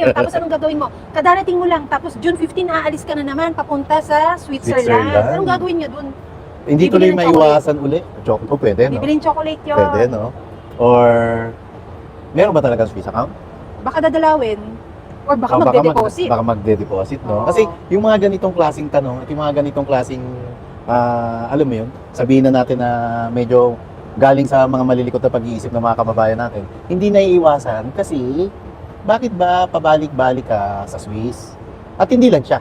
Tapos anong gagawin mo? Kadarating mo lang, tapos June 15 aalis ka na naman papunta sa Switzerland. Anong gagawin niya dun? Hindi tuloy maiwasan uli. Chocolate, pwede, no? Bibilin chocolate yun. Pwede, no? Or, meron ba talaga Swiss account? Baka dadalawin. Or baka O, magde-deposit. Baka magde-deposit, no? Oo. Kasi yung mga ganitong klaseng tanong at yung mga ganitong klaseng, alam mo yun, sabihin na natin na medyo galing sa mga malilikot na pag-iisip ng mga kababayan natin, hindi naiiwasan kasi bakit ba pabalik-balik ka sa Swiss? At hindi lang siya.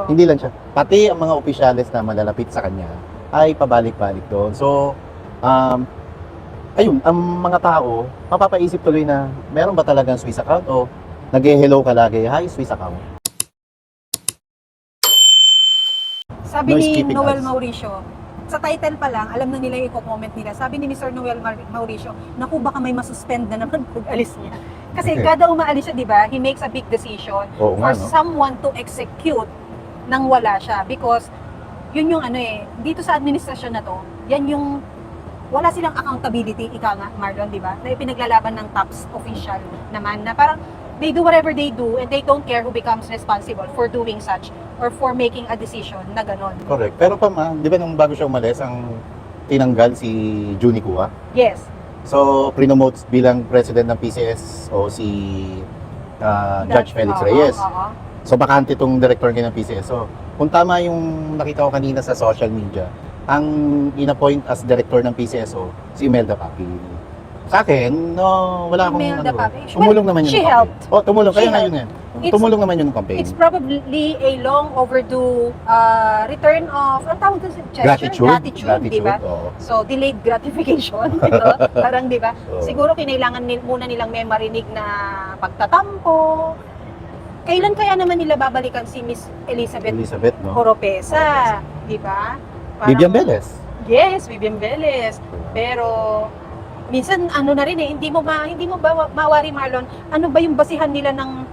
Hindi lang siya. Pati ang mga opisyales na malalapit sa kanya ay pabalik-balik doon. So, ayun, ang mga tao, mapapaisip tuloy na meron ba talagang Swiss account o nag-hello ka lagi, hi, Swiss account. Sabi Noise ni keeping Noel us. Mauricio, sa title pa lang, alam na nila yung i-comment nila. Sabi ni Mr. Noel Mauricio, naku, baka may masuspend na naman pag alis niya. Kasi Okay. kada umaalis siya, di ba, he makes a big decision Oo for nga, no? someone to execute nang wala siya. Because, yun yung dito sa administrasyon na to, yan yung, wala silang accountability, ika nga, Marlon, di ba? Na ipinaglalaban ng top official naman, na parang, they do whatever they do and they don't care who becomes responsible for doing such or for making a decision na ganon. Correct. Pero di ba nung bago siya umalis, ang tinanggal si Juni Kua? Yes. So, prinomote bilang president ng PCS o si Judge Felix Reyes. So, bakante itong director ng PCS. So, kung tama yung nakita ko kanina sa social media, ang inappoint as director ng PCSO, si Imelda Papil. Sa akin, no, wala akong Imelda Papil. tumulong naman yun. She ng campaign. helped. Oh, tumulong. Kaya She ngayon yan. Tumulong naman yun ng campaign. It's probably a long overdue return of, ang tawag doon sa gesture? Gratitude, di ba? Oo. So, delayed gratification. Ito, parang, di ba? Oo. Siguro kinailangan muna nilang may marinig na pagtatampo. Kailan kaya naman nila babalikan si Miss Elizabeth no? Oropesa, di ba? Vivian Velez. Yes, Vivian Velez. Pero minsan na rin hindi mo ba mawari, Marlon, ano ba yung basihan nila ng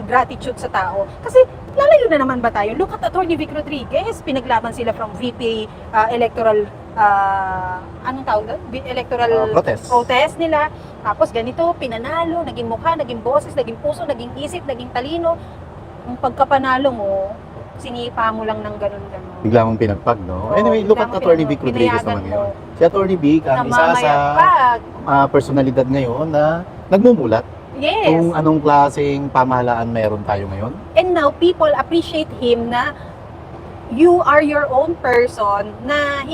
gratitude sa tao? Kasi lalayo na naman ba tayo? Look at Attorney Vic Rodriguez, pinaglaban sila from VP electoral anong tawag doon? Electoral protest nila. Tapos ganito, pinanalo, naging mukha, naging boses, naging puso, naging isip, naging talino. Ang pagkapanalo mo, sinipa mo lang ng ganun-ganun. Bigla mong pinagpag, no? Anyway, look at Attorney Vic Rodriguez naman ngayon. Si Attorney Vic, ang isa sa personalidad ngayon na nagmumulat Yes. kung anong klaseng pamahalaan meron tayo ngayon. And now, people appreciate him na you are your own person, na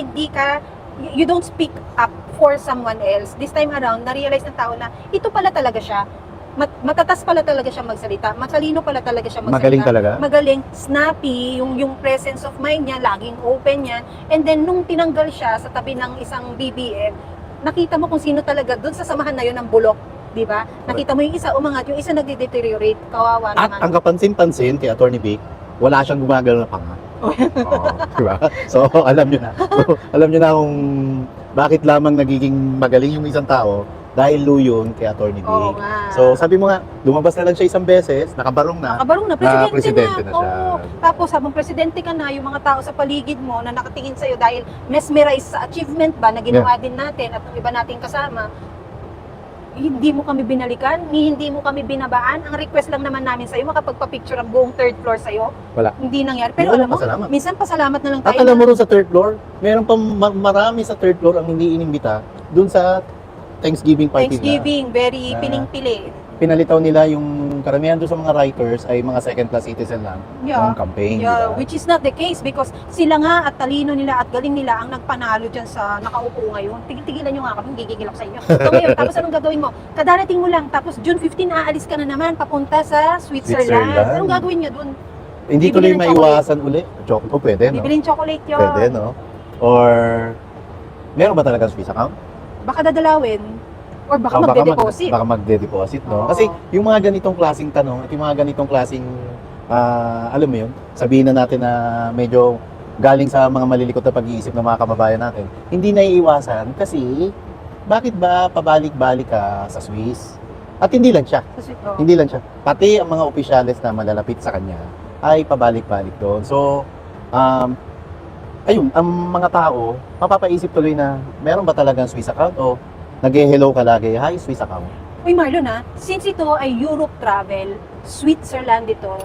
you don't speak up for someone else. This time around, na-realize ng tao na ito pala talaga siya. Matatas pala talaga siya magsalita. Matalino pala talaga siya magsalita. Magaling talaga. Magaling, snappy, yung presence of mind niya, laging open yan. And then, nung tinanggal siya sa tabi ng isang BBM, nakita mo kung sino talaga doon sa samahan na yun ng bulok. Di ba? Nakita mo yung isa umangat, yung isa nagde-deteriorate, kawawa naman. At ang kapansin-pansin kay Attorney Vic, wala siyang gumagalaw na panga. Diba? So, alam nyo na. Alam nyo na kung bakit lamang nagiging magaling yung isang tao dahil luyon kay Attorney Vic. Oo nga. So, sabi mo nga, lumabas na lang siya isang beses, nakabarong na. Nakabarong na, presidente na siya. Oo. Tapos habang presidente ka na, yung mga tao sa paligid mo na nakatingin sa'yo dahil mesmerized sa achievement ba na ginawa din natin at ng iba nating kasama, hindi mo kami binalikan, hindi mo kami binabaan. Ang request lang naman namin sa'yo, makapagpa-picture ang buong third floor sa'yo. Wala. Hindi nangyari. Pero alam mo, pasalamat. minsan pasalamat na lang tayo. At alam mo rin sa third floor, meron pa marami sa third floor ang hindi inimbita dun sa Thanksgiving party Thanksgiving, very na piling-pili. pinalitaw nila yung karamihan doon sa mga writers ay mga second class citizen lang ng campaign. Yeah, diba? which is not the case because sila nga at talino nila at galing nila ang nagpanalo dyan sa nakaupo ngayon. Tigil-tigilan nyo nga kami, gigigil ako sa inyo. So ngayon, tapos anong gagawin mo? Kadarating mo lang, tapos June 15 aalis ka na naman papunta sa Switzerland. Anong gagawin nyo dun? Hindi tuloy maiwasan uli. Chocolate, pwede, no? Bibilin chocolate yun. Pwede, no? Or, meron ba talagang Swiss account? Baka dadalawin. Or baka magde-deposit. Baka magde-deposit, no? Oo. Kasi yung mga ganitong klaseng tanong at yung mga ganitong klaseng, alam mo yun, sabihin na natin na medyo galing sa mga malilikot na pag-iisip ng mga kababayan natin, hindi naiiwasan kasi bakit ba pabalik-balik ka sa Swiss? At hindi lang siya. Hindi lang siya. Pati ang mga opisyales na malalapit sa kanya ay pabalik-balik doon. So, ayun, ang mga tao, mapapaisip tuloy na meron ba talagang Swiss account o nag-hello ka lagi, hi, Swiss account. Uy Marlon since ito ay Europe travel, Switzerland ito,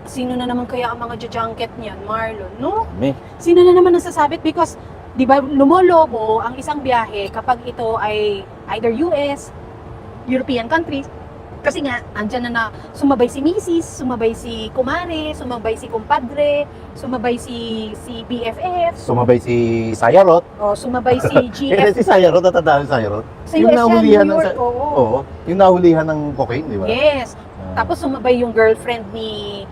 sino na naman kaya ang mga junket niyan, Marlon, no? May. Sino na naman nasasabit? Because, di ba, lumolobo ang isang biyahe kapag ito ay either US, European countries, kasi nga, andyan na sumabay si Mrs., sumabay si Kumare, sumabay si Kumpadre, sumabay si BFF, Sumabay si Sayarot. o sumabay si Kaya GF si Sayarot, natatawag si Sayarot. sa Yung US yan, nahulihan New ng York, oo. Oo, yung nahulihan ng cocaine, di ba? Yes. Ah. Tapos sumabay yung girlfriend ni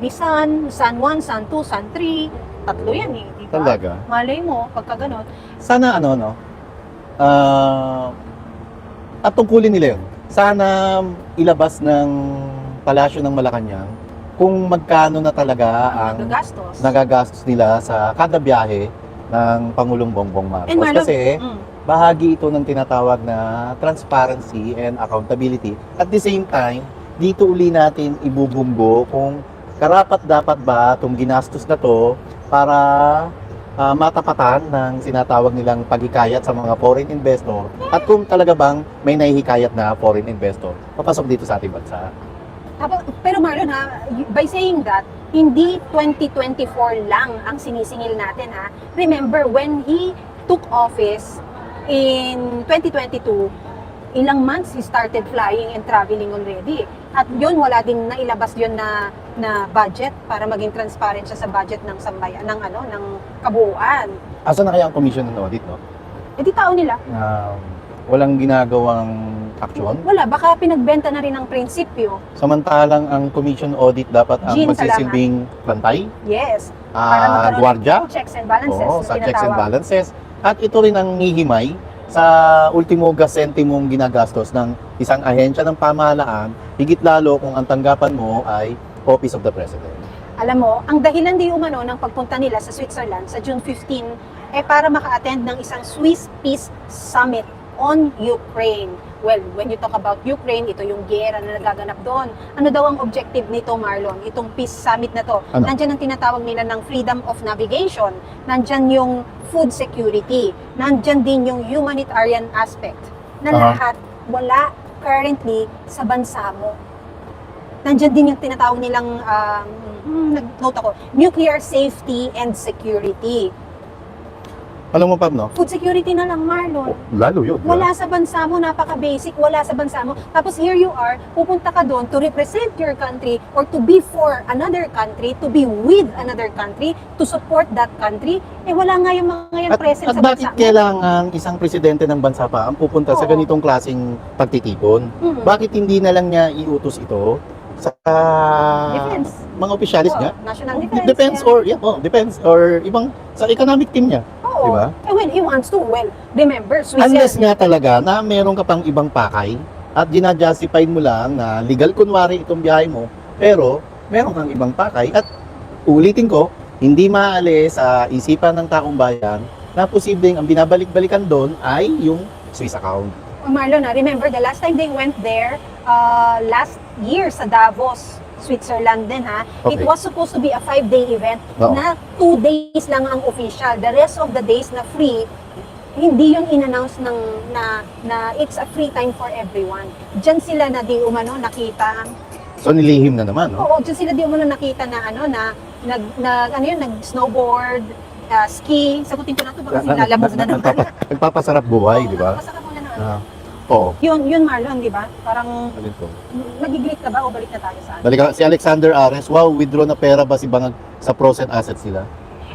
San 1, San 2, San 3. Tatlo yan di ba? Talaga. Malay mo, pagka ganon. Sana at tungkulin nila yun. Sana ilabas ng palasyo ng Malacanang kung magkano na talaga ang Nagagastos. nagagastos nila sa kada biyahe ng Pangulong Bongbong Marcos. And Marlon, Kasi mm, bahagi ito ng tinatawag na transparency and accountability. At the same time, dito uli natin ibubunggo kung karapat-dapat ba itong ginastos na to para matapatan ng sinatawag nilang paghikayat sa mga foreign investor at kung talaga bang may nahihikayat na foreign investor papasok dito sa ating bansa. pero Marlon by saying that, hindi 2024 lang ang sinisingil natin Remember, when he took office in 2022, ilang months he started flying and traveling already. At yun, wala din nailabas yun na budget para maging transparent siya sa budget ng sambayan, ng kabuuan. Asa na kaya ang commission ng audit, no? Eh di tao nila. Walang ginagawang aksyon. Wala, baka pinagbenta na rin ang prinsipyo. Samantalang ang commission audit dapat ang Gene, magsisilbing bantay, Yes, para magkaroon gwardiya, checks and balances. oo, na sa checks and tinatawag. balances. At ito rin ang hihimay sa ultimo sentimong ginagastos ng isang ahensya ng pamahalaan, higit lalo kung ang tanggapan mo ay Office of the President. Alam mo, ang dahilan di umano ng pagpunta nila sa Switzerland sa June 15 para maka-attend ng isang Swiss Peace Summit on Ukraine. Well, when you talk about Ukraine, ito yung giyera na nagaganap doon. Ano daw ang objective nito, Marlon? Itong Peace Summit na to. Ano? Nandyan ang tinatawag nila ng freedom of navigation. Nandyan yung food security. Nandyan din yung humanitarian aspect. Na lahat wala currently sa bansa mo. Nandyan din yung tinatawag nilang, nag-note ako, nuclear safety and security. Alam mo, Pam, no? Food security na lang, Marlon. Lalo yun. Wala sa bansa mo, napaka-basic, wala sa bansa mo. Tapos here you are, pupunta ka doon to represent your country or to be for another country, to be with another country, to support that country. Eh wala nga yung mga yung present At sa bansa bakit mo. kailangan isang presidente ng bansa pa ang pupunta sa Oo. ganitong klaseng pagtitipon? Mhm. Bakit hindi na lang niya iutos ito sa Defense. mga opisyalis Oo, niya? National Depends Defense. depends or ibang sa economic team niya. Oo. Diba? Eh when he wants to, well, remember, Unless Switzerland. nga talaga na meron ka pang ibang pakay at ginajustify mo lang na legal kunwari itong biyahe mo, pero meron kang ibang pakay at ulitin ko, hindi maalis sa isipan ng taong bayan na posibleng ang binabalik-balikan doon ay yung Swiss account. Oh, Marlon, remember the last time they went there, last year sa Davos, Switzerland din It Okay. was supposed to be a 5-day event Oo. na 2 days lang ang official. The rest of the days na free, hindi yung in-announce na it's a free time for everyone. Diyan sila na di umano nakita. So nilihim na naman, no? Oo, diyan sila di umano nakita na nag-snowboard, ski. Sagutin ko na to baka silalabog na naman. Nagpapasarap buhay, di ba? Pasaka muna na Oo. Yun Marlon, di ba? Parang Alin to? nag-greet ka ba o balik na tayo sa Balik si Alexander Ares, wow, withdraw na pera ba si Bangag sa pros and assets nila?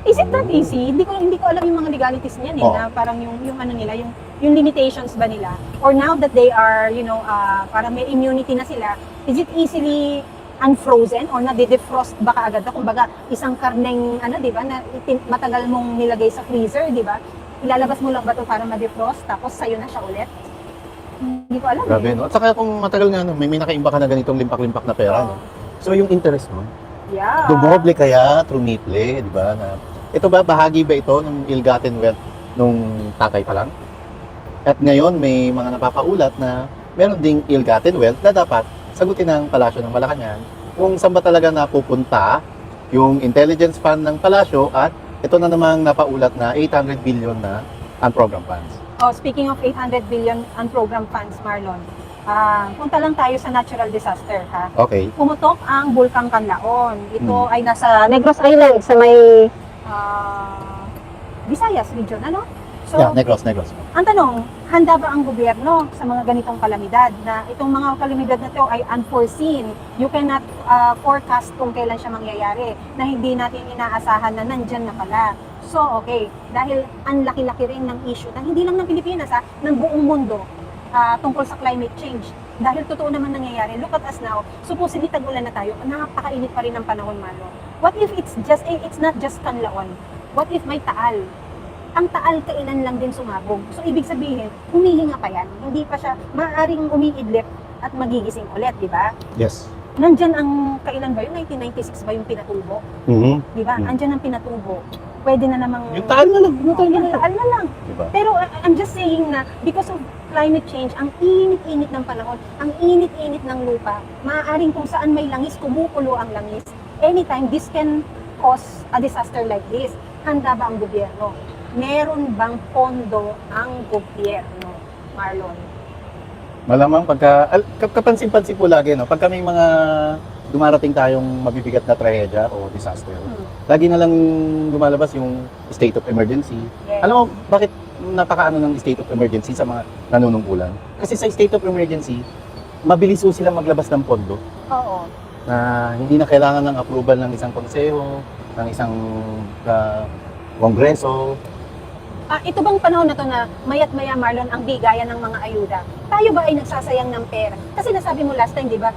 Is it that easy? Hindi ko alam yung mga legalities niyan Oo. na parang yung ano nila, yung limitations ba nila? Or now that they are, parang may immunity na sila, is it easily unfrozen or na-defrost ba kaagad? Kumbaga, isang karneng, di ba, na matagal mong nilagay sa freezer, di ba? Ilalabas mo lang ba ito para ma-defrost, tapos sa'yo na siya ulit? Hindi ko alam Grabe, no? At saka kung matagal nga, no, may nakaimba ka na ganitong limpak-limpak na pera, no? So yung interest mo, Yeah. dumoble kaya through Miple, di ba? Na, ito ba, bahagi ba ito ng ill-gotten wealth nung tatay pa lang? At ngayon, may mga napapaulat na meron ding ill-gotten wealth na dapat sagutin ng Palasyo ng Malacanang kung saan ba talaga napupunta yung intelligence fund ng Palasyo at ito na namang napaulat na 800 billion na unprogrammed funds. Oh, speaking of 800 billion unprogrammed funds, Marlon, punta lang tayo sa natural disaster, ha? Okay. Pumutok ang Bulkang Kanlaon. Ito ay nasa Negros Island sa may Visayas region, ano? So, Yeah, Negros. ang tanong, handa ba ang gobyerno sa mga ganitong kalamidad na itong mga kalamidad na ito ay unforeseen? You cannot forecast kung kailan siya mangyayari na hindi natin inaasahan na nandyan na pala. So, okay, dahil ang laki-laki rin ng issue na hindi lang ng Pilipinas, ng buong mundo tungkol sa climate change. Dahil totoo naman nangyayari, look at us now, supposedly tag-ulan na tayo, napakainit pa rin ang panahon, Marlon. What if it's not just Kanlaon? What if may Taal? Ang Taal kailan lang din sumabog. So, ibig sabihin, humihinga pa yan. Hindi pa siya maaaring umiidlip at magigising ulit, di ba? Yes. Nandyan ang, kailan ba yun? 1996 ba yung pinatubo? Mhm. Di ba? Mm. Andyan ang pinatubo. Pwede na namang... Yung Taal na lang. Yung Taal na Yung lang. Taal na lang. Diba? Pero I'm just saying na because of climate change, ang init-init ng panahon, ang init-init ng lupa, maaaring kung saan may langis, kumukulo ang langis. Anytime, this can cause a disaster like this. Handa ba ang gobyerno? Meron bang pondo ang gobyerno, Marlon? Malamang kapansin-pansin po lagi, no? Pagka may mga dumarating tayong mabibigat na trahedya o disaster, lagi na lang lumalabas yung state of emergency. Yes. Alam mo, bakit napakaano ng state of emergency sa mga nanunungkulan? Kasi sa state of emergency, mabilis po sila maglabas ng pondo Oo. na hindi na kailangan ng approval ng isang konseho, ng isang kongreso. Ito bang panahon na to na mayat maya, Marlon, ang bigayan ng mga ayuda? Tayo ba ay nagsasayang ng pera? Kasi nasabi mo last time, di ba?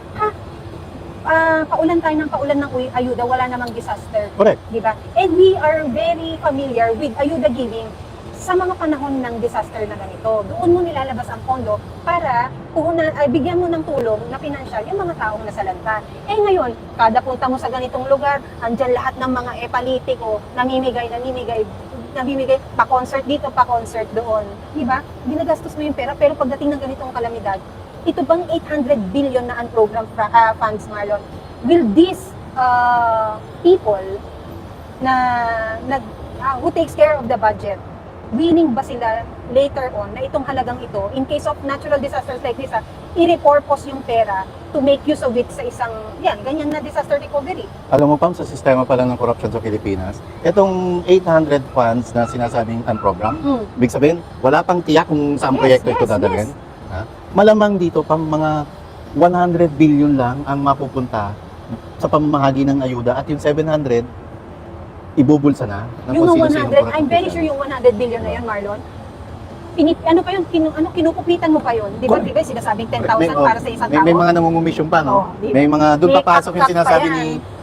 Paulan tayo ng paulan ng ayuda, wala namang disaster. Correct. Di ba? And we are very familiar with ayuda giving sa mga panahon ng disaster na ganito. Doon mo nilalabas ang pondo para bigyan mo ng tulong na pinansyal yung mga taong nasalanta. Eh ngayon, kada punta mo sa ganitong lugar, andyan lahat ng mga epalitiko, namimigay, pa-concert dito, pa-concert doon. Di ba? Ginagastos mo yung pera, pero pagdating ng ganitong kalamidad, ito bang 800 billion na unprogrammed funds, Marlon, will these people who takes care of the budget, willing ba sila later on na itong halagang ito, in case of natural disasters like this, i-repurpose yung pera to make use of it sa isang, ganyan na disaster recovery? Alam mo, Pam, sa sistema pala ng corruption sa Pilipinas, itong 800 funds na sinasabing unprogram, ibig sabihin, wala pang tiyak kung saan proyekto ito dadalhin. Ha? Malamang dito, Pam, mga 100 billion lang ang mapupunta sa pamamahagi ng ayuda at yung 700, ibubulsa na ng Yung kung sino-sino 100, I'm very sure yung 100 billion na yun, Marlon, kinukupitan mo pa yun. Di ba, sinasabing 10,000 para sa isang tao? May mga nangungumisyon pa, no? Di ba? May mga doon May papasok yung cut-cut sinasabi pa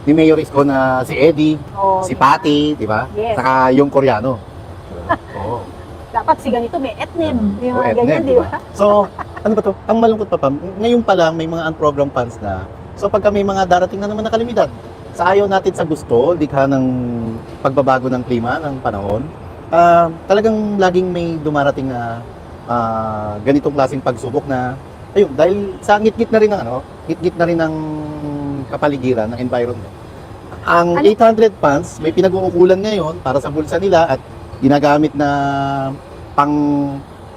ni Mayor Isko na si Eddie, si Di ba? Patty, di ba? Yes. Saka yung Koreano. Oo. Dapat si ganito may etneb, yung O, mga Edneb, ganyan, di di ba? ba? So, ano ba to? Ang malungkot pa, Pam, ngayon pa lang may mga unprogrammed funds na. So, pagka may mga darating na naman na kalamidad, sa ayaw natin sa gusto, likha ng pagbabago ng klima, ng panahon, talagang laging may dumarating na ganitong klaseng pagsubok na, ayun, dahil sa ngit-ngit na rin ng ngit-ngit na rin ng kapaligiran, ng environment. Ang 800 funds, may pinag-uukulan ngayon para sa bulsa nila at ginagamit na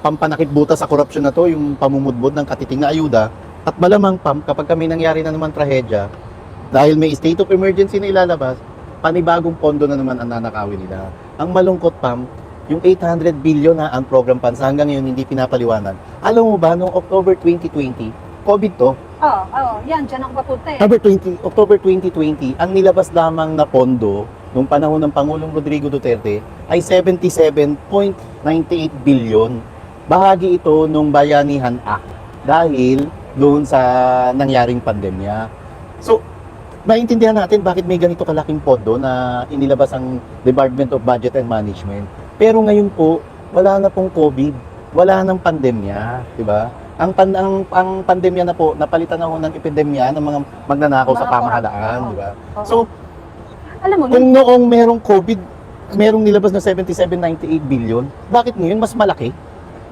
pampanakip butas sa korupsyon na to, yung pamumudbod ng katiting na ayuda. At malamang, Pam, kapag kami nangyari na naman trahedya, dahil may state of emergency na ilalabas, panibagong pondo na naman ang nanakawin nila. Ang malungkot, Pam, yung 800 billion na ang program funds hanggang ngayon hindi pinapaliwanag. Alam mo ba, noong October 2020, COVID to, Yan, dyan ako papunta eh. October 2020, ang nilabas lamang na pondo nung panahon ng Pangulong Rodrigo Duterte ay 77.98 billion. Bahagi ito nung Bayanihan Act dahil doon sa nangyaring pandemya. So, maintindihan natin bakit may ganito kalaking pondo na inilabas ang Department of Budget and Management. Pero ngayon po, wala na pong COVID, wala nang pandemya, di ba? Ang pandemya na po, napalitan na ho ng epidemya ng mga magnanakaw sa pamahalaan, di ba? So, alam mo, kung noong merong COVID, merong nilabas na 77.98 billion, bakit ngayon mas malaki?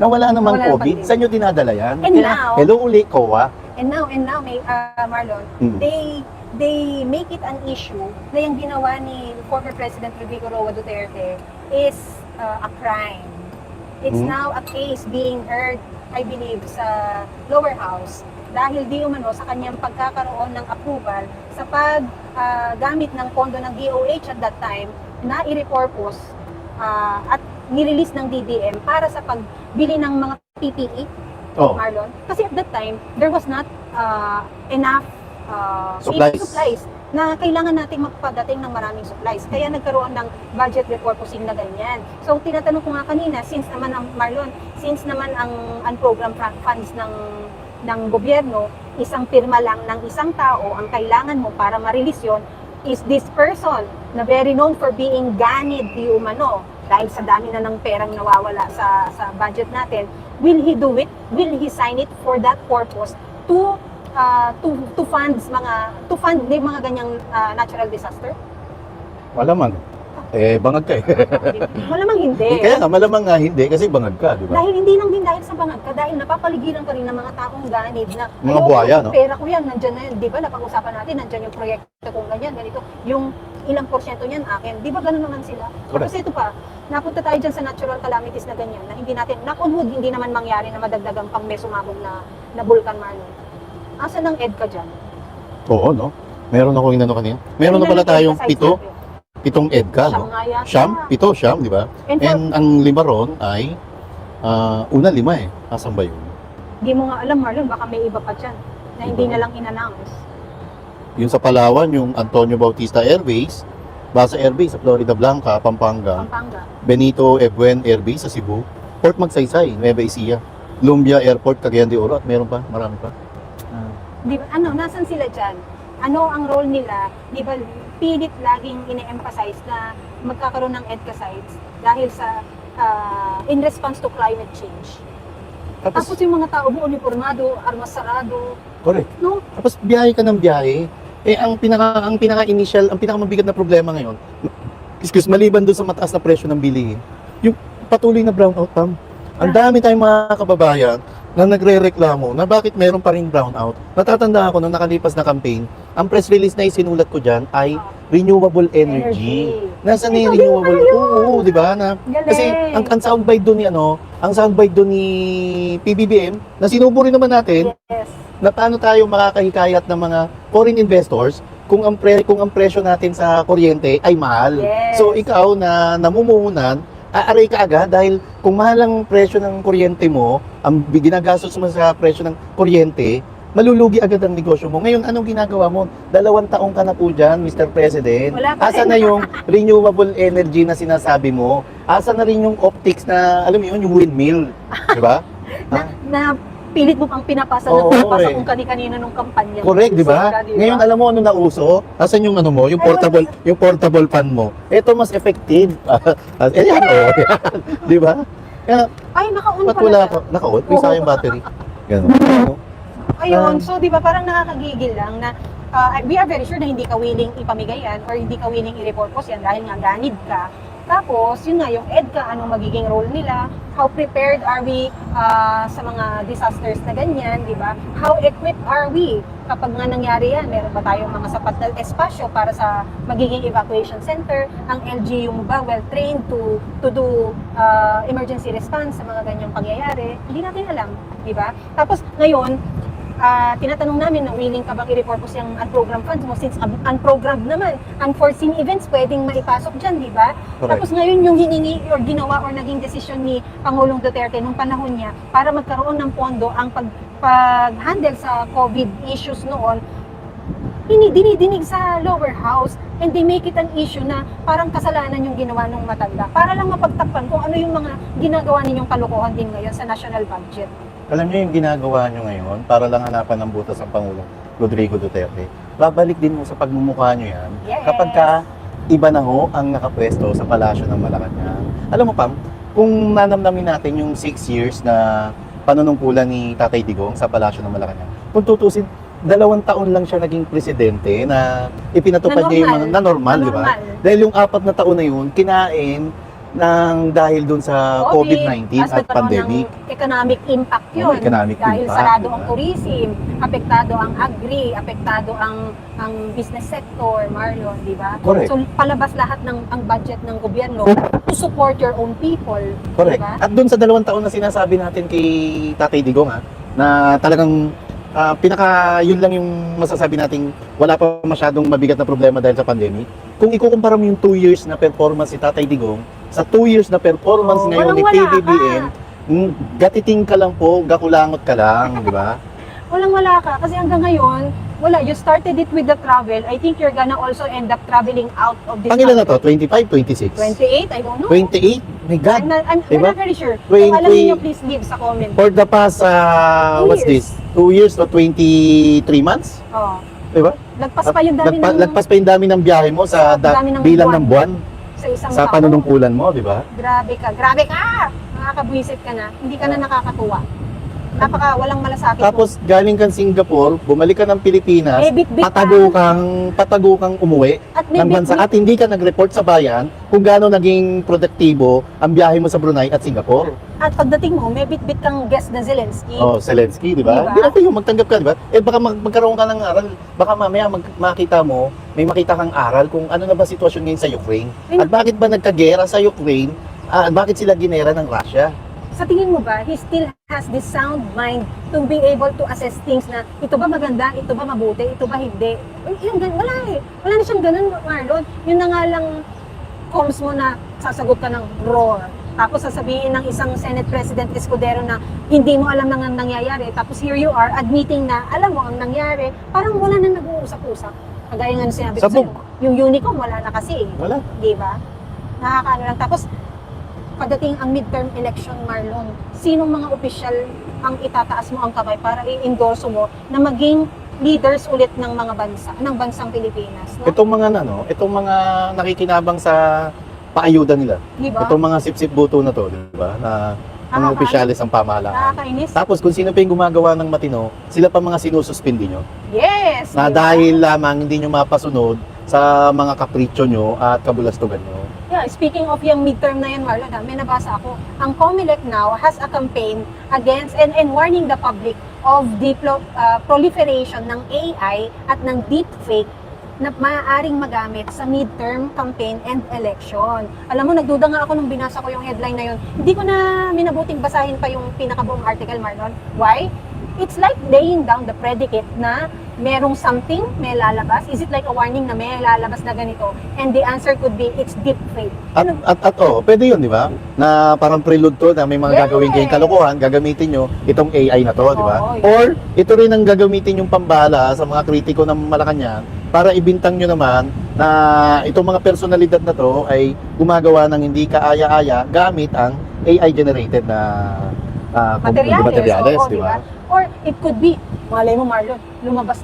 Na wala namang Wala ng COVID, pandemya. saan nyo dinadala yan? And now- hello uli, COA. and now, may, Marlon, they make it an issue na yung ginawa ni former President Rodrigo Roa Duterte is a crime. It's Hmm. now a case being heard, I believe, sa lower house dahil di umano sa kanyang pagkakaroon ng approval sa paggamit ng pondo ng DOH at that time na i-repurpose at nirelease ng DBM para sa pagbili ng mga PPE, Oh, Marlon. Kasi at that time, there was not enough Supplies. na kailangan nating magpadating ng maraming supplies. Kaya nagkaroon ng budget repurposing na ganyan. So, tinatanong ko nga kanina, since naman ang Marlon, since naman ang unprogrammed funds ng gobyerno, isang pirma lang ng isang tao ang kailangan mo para ma-release yun, is this person na very known for being ganid di umano dahil sa dami na ng perang nawawala sa budget natin, will he do it? Will he sign it for that purpose to fund yung mga ganyang natural disaster? malamang. Bangag ka eh. Malamang hindi. Kaya nga, malamang nga hindi kasi bangag ka, di ba? Dahil hindi lang din dahil sa bangag ka, dahil napapaligiran ka rin ng mga taong ganid na Mga "Ayoko, buhaya, no? pera ko yan, nandyan na yan. Di ba, napag-usapan natin, nandyan yung proyekto kung ganyan, ganito. Yung ilang porsyento niyan akin. Di ba ganun naman sila? Correct. Kasi ito pa, napunta tayo dyan sa natural calamities na ganyan, na hindi natin, knock on wood, hindi naman mangyari na madagdagang pang may sumabog na bulkan, Marlon. Asa ng EDCA dyan? Oo, no? Meron ako inano kanina. Meron na pala tayong pitong EDCA, no? Siyam? Pito, siyam, di ba? And for, And ang lima ron ay, una lima eh. Asan ba yun? di mo nga alam, Marlon, baka may iba pa dyan na hindi na lang in-announce. Yung sa Palawan, yung Antonio Bautista Airways, Basa Airways sa Florida Blanca, Pampanga, Pampanga. Benito Ebuen Airways sa Cebu, Port Magsaysay, Nueva Ecija, Lumbia Airport, Cagayan de Oro, at meron pa, marami pa. Di ba, nasan sila dyan? Ano ang role nila? Di ba, pilit laging ine-emphasize na magkakaroon ng EDCA sites dahil sa in response to climate change. Tapos yung mga tao buong uniformado, armasarado, Correct. no? Tapos biyahe ka ng biyahe, ang pinaka-mabigat na problema ngayon, maliban doon sa mataas na presyo ng bilihin, yung patuloy na brownout, Pam. Ang dami tayong mga kababayan na nagre-reklamo na bakit meron pa rin brownout. Natatanda ako nung nakalipas na campaign, ang press release na isinulat ko dyan ay renewable energy. Nasaan na yung renewable? Oo, di ba? Galing. Kasi ang soundbite doon ni ang soundbite doon ni PBBM, na sinubo rin naman natin, Yes. na paano tayo makakahikayat ng mga foreign investors kung ang presyo natin sa kuryente ay mahal. Yes. So ikaw na namumuhunan, aaray ka agad dahil kung mahal ang presyo ng kuryente mo, ang ginagastos mo sa presyo ng kuryente, malulugi agad ang negosyo mo. Ngayon, anong ginagawa mo? 2 taong ka na po dyan, Mr. President. Wala pa Asa rin. na yung renewable energy na sinasabi mo? Asa na rin yung optics na, alam mo yun, yung windmill. Di ba? Na pilit mo pang pinapasa Oo, pinapasa eh. kung kani-kanina nung kampanya. Correct, di ba? Sika, di ba? Ngayon, alam mo ano nauso? Asan yung ano mo? Yung portable fan mo. Ito mas effective. Ayan, oh. Di ba? Kaya, Ay, naka-on ba't pala wala siya. ka? Naka-on? May Oo. sayang battery. Ganun. Ayun, so di ba parang nakakagigil lang na we are very sure na hindi ka willing ipamigay yan or hindi ka willing i-repurpose yan dahil nga ganid ka. Tapos, yun nga, yung EDCA, anong magiging role nila? How prepared are we sa mga disasters na ganyan, di ba? How equipped are we? Kapag nga nangyari yan, meron ba tayong mga sapat na espasyo para sa magiging evacuation center? Ang LGU mo ba well-trained to do emergency response sa mga ganyang pangyayari? Hindi natin alam, di ba? Tapos, ngayon, tinatanong namin na willing ka bang i-repurpose yung unprogrammed funds mo since unprogrammed naman, unforeseen events pwedeng maipasok dyan, di ba? Correct. Tapos ngayon yung hiningi or ginawa or naging desisyon ni Pangulong Duterte nung panahon niya para magkaroon ng pondo ang pag-handle sa COVID issues noon, dinidinig sa lower house and they make it an issue na parang kasalanan yung ginawa ng matanda para lang mapagtakpan kung ano yung mga ginagawa ninyong kalokohan din ngayon sa national budget. Alam niyo yung ginagawa niyo ngayon para lang hanapan ng butas ang Pangulong Rodrigo Duterte. Babalik din mo sa pagmumukha niyo yan Yes. kapag ka iba na ho ang nakapwesto sa palasyo ng Malacanang. Alam mo, Pam, kung nanamnamin natin yung 6 years na panunungkulan ni Tatay Digong sa palasyo ng Malacanang, kung tutusin, 2 taon lang siya naging presidente na ipinatupad niya yung mga na normal, di ba? Dahil yung 4 na taon na yun, kinain dahil dun sa COVID-19 Tapos at nagkaroon pandemic. ng economic impact yun. Economic Dahil impact, sarado diba? ang tourism, apektado ang agri, apektado ang business sector, Marlon, di ba? Correct. So palabas lahat ng ang budget ng gobyerno to support your own people. Correct. Diba? At dun sa 2 taon na sinasabi natin kay Tatay Digong na talagang yun lang yung masasabi nating wala pa masyadong mabigat na problema dahil sa pandemic. Kung ikukumpara mo yung 2 years na performance si Tatay Digong sa 2 years na performance ngayon ni walang-wala PBBM, gatiting ka lang po, gakulangot ka lang, di ba? Walang-wala ka. Kasi hanggang ngayon, wala. You started it with the travel. I think you're gonna also end up traveling out of this Pangilan na to? country. 25, 26? 28? I don't know. 28? My God! We're Diba? not very sure. 20 Kung alam niyo, please leave sa comment. For the past, 2 what's years. this? 2 years to 23 months? Oh. Di ba? Lagpas pa yung dami ng Lagpas pa yung dami ng biyahe mo sa dami ng bilang buwan. ng buwan, sa isang sa tao. panunungkulan mo, di ba? Grabe ka. Grabe ka! Nakakabwisit ka na. Hindi ka na nakakatuwa. Walang malasakit mo. Tapos galing kang Singapore, bumalik ka ng Pilipinas, bit-bit patago kang umuwi At may ng bansa bit-bit. at hindi ka nag-report sa bayan kung gaano naging produktibo ang biyahe mo sa Brunei at Singapore. At pagdating mo, may bit-bit kang guest na Zelensky. Oh, Zelensky, di ba? Diba? Di ba yung magtanggap ka, di ba? Eh baka magkaroon ka ng aral, baka mamaya makita mo, may makita kang aral kung ano na ba sitwasyon ngayon sa Ukraine. Ay, At bakit ba nagkagera sa Ukraine? At bakit sila ginera ng Russia? Sa tingin mo ba, he still has this sound mind to be able to assess things na ito ba maganda, ito ba mabuti, ito ba hindi? Wala eh. Wala na siyang ganun, Marlon. Yun na nga lang comms mo na sasagot ka ng roar. Tapos sasabihin ng isang Senate President Escudero na hindi mo alam ang nangyayari. Tapos here you are admitting na alam mo ang nangyari. Parang wala na nag-uusap-usap. Kagaya nga nung sinabi ko Sabog. sa'yo. Yung Unicom, wala na kasi eh. Wala. Di ba? Nakakaano lang. Tapos pagdating ang midterm election, Marlon, sinong mga opisyal ang itataas mo ang kamay para i-endorso mo na maging leaders ulit ng mga bansa, ng bansang Pilipinas, no? Itong mga nakikinabang sa paayuda nila. Di ba? Itong mga sip-sip buto na to, di ba? Na mga opisyalis ng pamahalaan. Nakakainis. Tapos kung sino pa yung gumagawa ng matino, sila pa mga sinususpindi nyo. Yes! Na di ba? dahil lamang hindi nyo mapasunod sa mga kapritsyo nyo at kabulastugan nyo. Yeah, speaking of yung midterm na yan, Marlon, may nabasa ako. Ang COMELEC now has a campaign against and warning the public of the proliferation ng AI at ng deepfake na maaaring magamit sa midterm campaign and election. Alam mo, nagduda nga ako nung binasa ko yung headline na yun. Hindi ko na minabuting basahin pa yung pinakabuong article, Marlon. Why? It's like laying down the predicate na merong something may lalabas. Is it like a warning na may lalabas na ganito? And the answer could be, it's deepfake. Pwede yun, di ba? Na parang prelude to na may mga Yes. gagawin kayong kalokohan, gagamitin nyo itong AI na to, di ba? Oo, Or ito rin ang gagamitin yung pambala sa mga kritiko ng Malacanang para ibintang nyo naman na itong mga personalidad na to ay gumagawa ng hindi kaaya-aya gamit ang AI-generated na materials, oo, di ba? Or it could be, malay mo Marlon, lumabas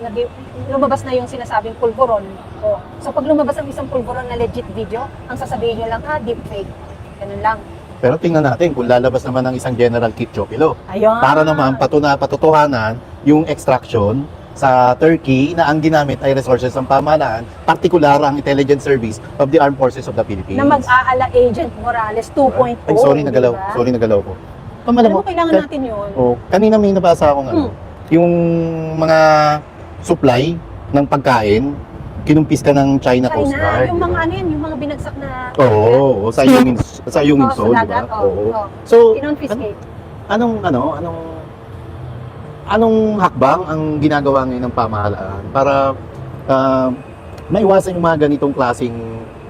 na yung sinasabing pulburon. Oh. So pag lumabas ang isang pulburon na legit video, ang sasabihin nyo lang, deepfake. Ganun lang. Pero tingnan natin kung lalabas naman ng isang General Kit Chocilo. Ayun. Para naman patutuhanan yung extraction sa Turkey na ang ginamit ay resources ng pamahalaan, partikular ang intelligence service of the armed forces of the Philippines. Na mag-aala Agent Morales 2.0. Ay, sorry, nagalaw. diba? Sorry, nagalaw ko. Alam mo, kailangan natin yun. Kanina may nabasa akong yung mga supply ng pagkain, kinumpis ka ng China Coast Guard. Yung di mga ba? ano yun, yung mga binagsak na... Oo, sa yung sa Seoul, di dagat, ba? Oo. oo. So, Kinonfiscate. anong hakbang ang ginagawa ngayon ng pamahalaan para maiwasan yung mga ganitong klaseng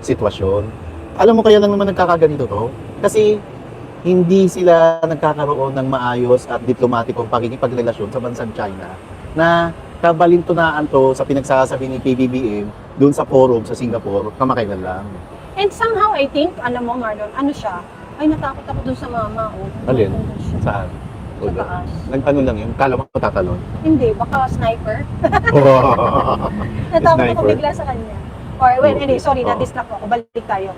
sitwasyon? Alam mo kaya lang naman nagkakaganito to? Kasi hindi sila nagkakaroon ng maayos at diplomatikong pakikipagrelasyon sa bansang China na kabalintunaan to sa pinagsasabi ni PBBM doon sa forum sa Singapore kamakailan lang. And somehow, I think, alam mo Marlon, ano siya? Ay, natakot ako dun sa mama. Alin? Nandun siya. Saan? Sa taas. Nag-ano lang yun? Kala mo tatalon? Hindi, baka sniper. Natakot ako Sniper. bigla sa kanya. Or, well, anyway, sorry, Oo. na-distract ako. Balik tayo.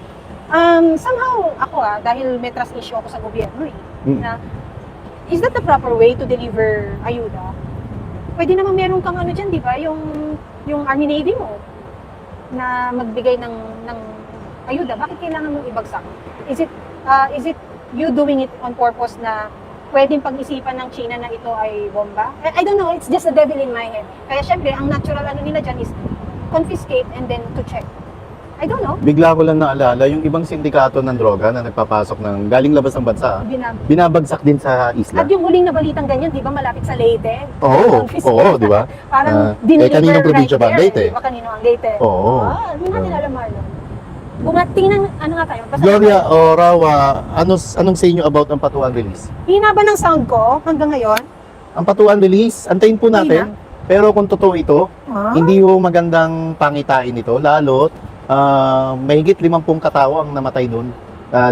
Somehow, ako dahil may trust issue ako sa gobyerno na, is that the proper way to deliver ayuda? Pwede naman meron kang ano dyan, di ba? Yung Army Navy mo na magbigay ng ayuda. Bakit kailangan mong ibagsak? Is it Is it you doing it on purpose na pwedeng pag-isipan ng China na ito ay bomba? I don't know, it's just the devil in my head. Kaya syempre, ang natural ano nila dyan is confiscate and then to check. I don't know. Bigla ko lang naalala, yung ibang sindikato ng droga na nagpapasok ng galing labas ng bansa, binabagsak din sa isla. At yung huling na balitang ganyan, di ba malapit sa Leyte? Oo, Confiscate. di ba? Parang kaninong probinsya ba? there. Leyte? Di ba kanino ang Leyte? Oo. Hindi natin alam, Marlon. Tingnan, ano nga tayo? Basta Gloria o Rawa, anong say nyo about ang patuan release? hina ba ng sound ko hanggang ngayon? Ang patuan release, antayin po natin. Pero kung totoo ito, hindi ho magandang pangitain ito, lalo't mahigit 50 katao ang namatay doon,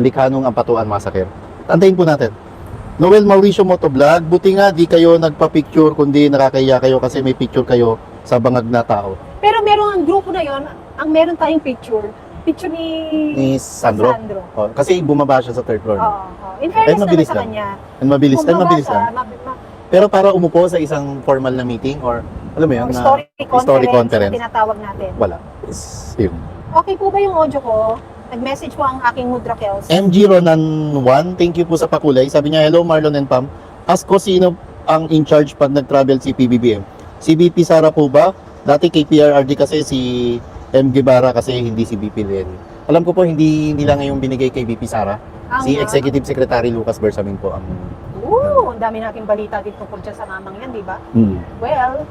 likha nung Ampatuan Massacre. Antayin po natin. Noel Mauricio Motovlog, buti nga di kayo nagpa-picture kundi nakakaya kayo kasi may picture kayo sa bangag na tao. Pero meron ang grupo na yon, ang meron tayong picture Ni Sandro. Oh, kasi bumaba siya sa third floor. Oo. In fairness naman mabilis sa lang. kanya. And mabilis, Bumaba mabilis siya, lang. Pero para umupo sa isang formal na meeting or alam mo yun, story na conference na tinatawag natin. wala. Is yun. Okay po ba yung audio ko? Nag-message po ang aking Mudra Kels. MG Ronan 1, thank you po sa pakulay. Sabi niya, hello Marlon and Pam. Ask ko sino ang in charge pag nag-travel si PBBM. Si BP Sara po ba? Dati KPRRD kasi si M. Guevara kasi hindi si BP Len. Alam ko po hindi lang yung binigay kay BP Sara. Si Executive Secretary Lucas Bersamin po ang... Ang dami nating balita dito tungkol dyan sa mamang yan, di ba? Hmm. Well.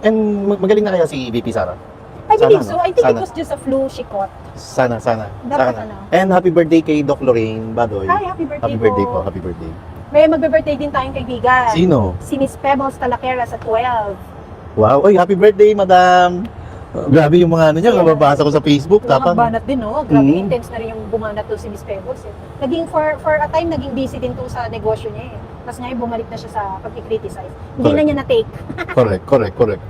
And magaling na kaya si BP Sara? I believe Sana, so. I think sana. it was just a flu she caught. Sana. Dapat Sana. ano. And happy birthday kay Doc Lorraine Badoy. Hi, happy birthday Happy birthday po, happy birthday. May magbe-birthday din tayong kaibigan. Sino? Si Miss Pebbles Talaquera sa 12. Wow, oy, happy birthday, madam. Grabe yung mga ano niya, mababasa ko sa Facebook. Mga banat din, no? Grabe, Mm. intense na rin yung bumanat to si Miss Pebbles. Eh. Naging for a time, naging busy din to sa negosyo niya eh. Tapos ngayon, bumalik na siya sa pag-criticize. Hindi na niya na-take. Correct. Tuloy,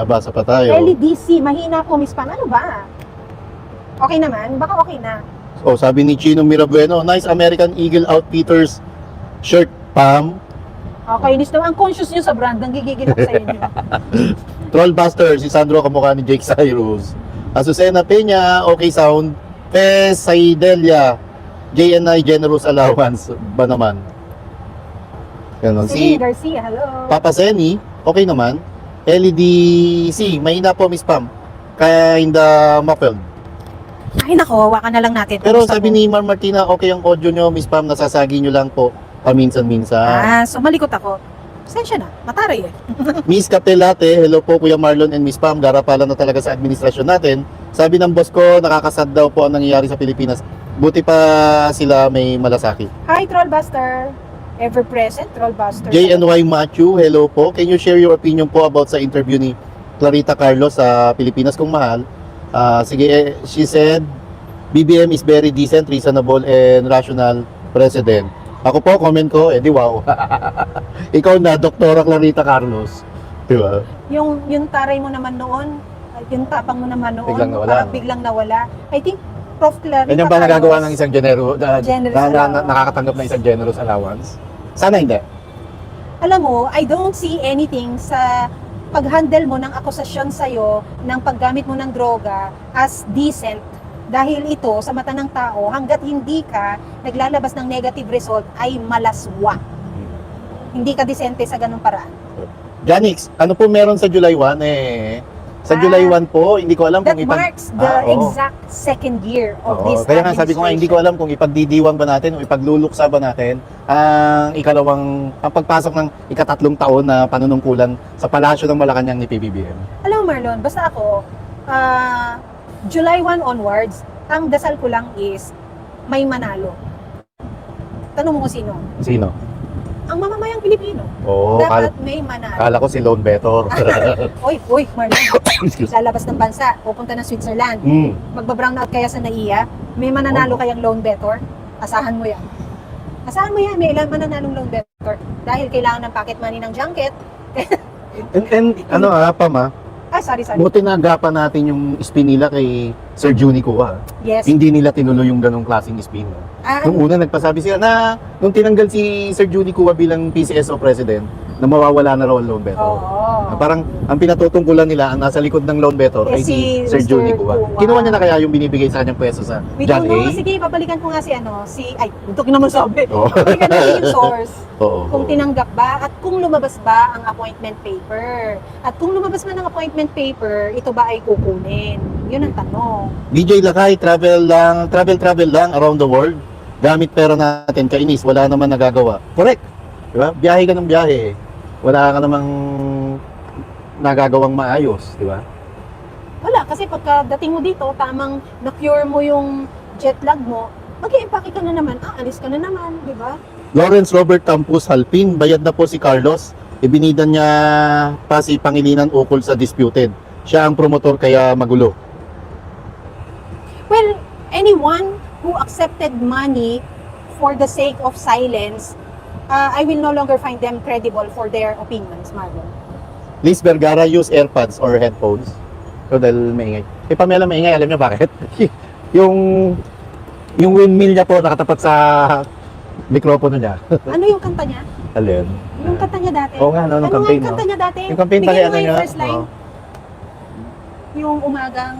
basa pa tayo. LDC, mahina po, Miss Pam. Ano ba? Okay naman? Baka okay na. Oh, sabi ni Chino Mirabueno, nice American Eagle Outfitters shirt, Pam. Okay, Nis naman. Ang conscious nyo sa brand. Ang gigigil ako sa inyo. Trollbuster, si Sandro kamukha ni Jake Cyrus. Azucena Peña, okay sound. Saidelia, JNI Generous Allowance ba naman? Ganun. Si Celine Garcia, hello. Papa Seni, okay naman. LEDC, mahina po Miss Pam. Kinda muffled. Ay nako, hawakan na lang natin. Pero Kumusta sabi po? ni Ma'am Martina, okay ang audio nyo, Miss Pam, nasasagi nyo lang po paminsan-minsan. So malikot ako. Sensya na, mataray eh. Miss Capelate, hello po Kuya Marlon and Miss Pam, garapalan na talaga sa administrasyon natin. Sabi ng boss ko, nakakasad daw po ang nangyayari sa Pilipinas. Buti pa sila may malasakit. Hi, Trollbuster. Ever present, Trollbuster. JNY Matthew, hello po. Can you share your opinion po about sa interview ni Clarita Carlos sa Pilipinas kung mahal? Sige, she said, BBM is very decent, reasonable, and rational president. Ako po, comment ko, di wow. Ikaw na, Doktora Clarita Carlos. Di ba? Yung taray mo naman noon, yung tapang mo naman noon, Biglang nawala. parang biglang nawala. I think, Prof. Clarita Ganyan ba nagagawa ng isang Generous allowance. nakakatanggap ng isang generous allowance? Sana hindi. Alam mo, I don't see anything sa pag-handle mo ng akusasyon sa'yo ng paggamit mo ng droga as decent. Dahil ito, sa mata ng tao, hanggat hindi ka naglalabas ng negative result, ay malaswa. Hindi ka disente sa ganung paraan. Janix, ano po meron sa July 1 Sa July 1 po, hindi ko alam That kung marks the exact second year of this Kaya nga sabi ko nga, hindi ko alam kung ipagdidiwang ba natin o ipagluluksa ba natin ang ang pagpasok ng ikatatlong taon na panunungkulan sa palasyo ng Malacanang ni PBBM. Alam mo Marlon, basta ako, July 1 onwards, ang dasal ko lang is may manalo. Tanong mo kung sino? Sino? Ang mamamayang Pilipino. Oo, Dapat may manalo. kala ko si Lone Betor. Oy, Marlon. Lalabas ng bansa, pupunta ng Switzerland. Magbabrown out kaya sa NAIA, may mananalo kayang loan debtor. Asahan mo yan. May ilang mananalong loan debtor. Dahil kailangan ng pocket money ng junket. and Pam, Sorry. buti na agapan natin yung spin nila kay Sir Juni Cua. Yes. Hindi nila tinuloy yung ganong klaseng spin. Nung una nagpasabi sila na nung tinanggal si Sir Juni Cua bilang PCSO President, na mawawala na raw ang loan better. Oo. Parang ang pinatutungkulan nila, ang nasa likod ng loan better ay si Sir Johnny Cuba. Kinuha niya na kaya yung binibigay sa kanyang pwesto sa We John don't know. A? Sige, babalikan ko nga ay, ito naman sabi. Oo. Balikan natin yung source. Oo. Kung tinanggap ba at kung lumabas ba ang appointment paper. At kung lumabas man ang appointment paper, ito ba ay kukunin? Yun ang tanong. DJ Lakay, travel lang around the world. Gamit pera natin, kainis, wala naman nagagawa. Correct. Diba? Biyahe ka ng biyahe. Wala ka namang nagagawang maayos, di ba? Wala, kasi pagkadating mo dito, tamang na-cure mo yung jet lag mo, mag-i-impake ka na naman, alis ka na naman, di ba? Lawrence Robert Campos Halpin, bayad na po si Carlos. Ibinidan niya pa si Pangilinan ukol sa disputed. Siya ang promotor kaya magulo. Well, anyone who accepted money for the sake of silence, I will no longer find them credible for their opinions, Marlon. Liz Vergara, use AirPods or headphones. So dahil maingay. Eh Pamela maingay, alam niyo bakit? yung windmill niya po nakatapat sa mikropono niya. Ano yung kanta niya? Alin? Yung kanta niya dati? Oo nga, no, nung Ano nga campaign, yung kanta no? niya dati? Yung campaign Bigyan pala, mo nga ano yung niya? first line. Oo. Yung umagang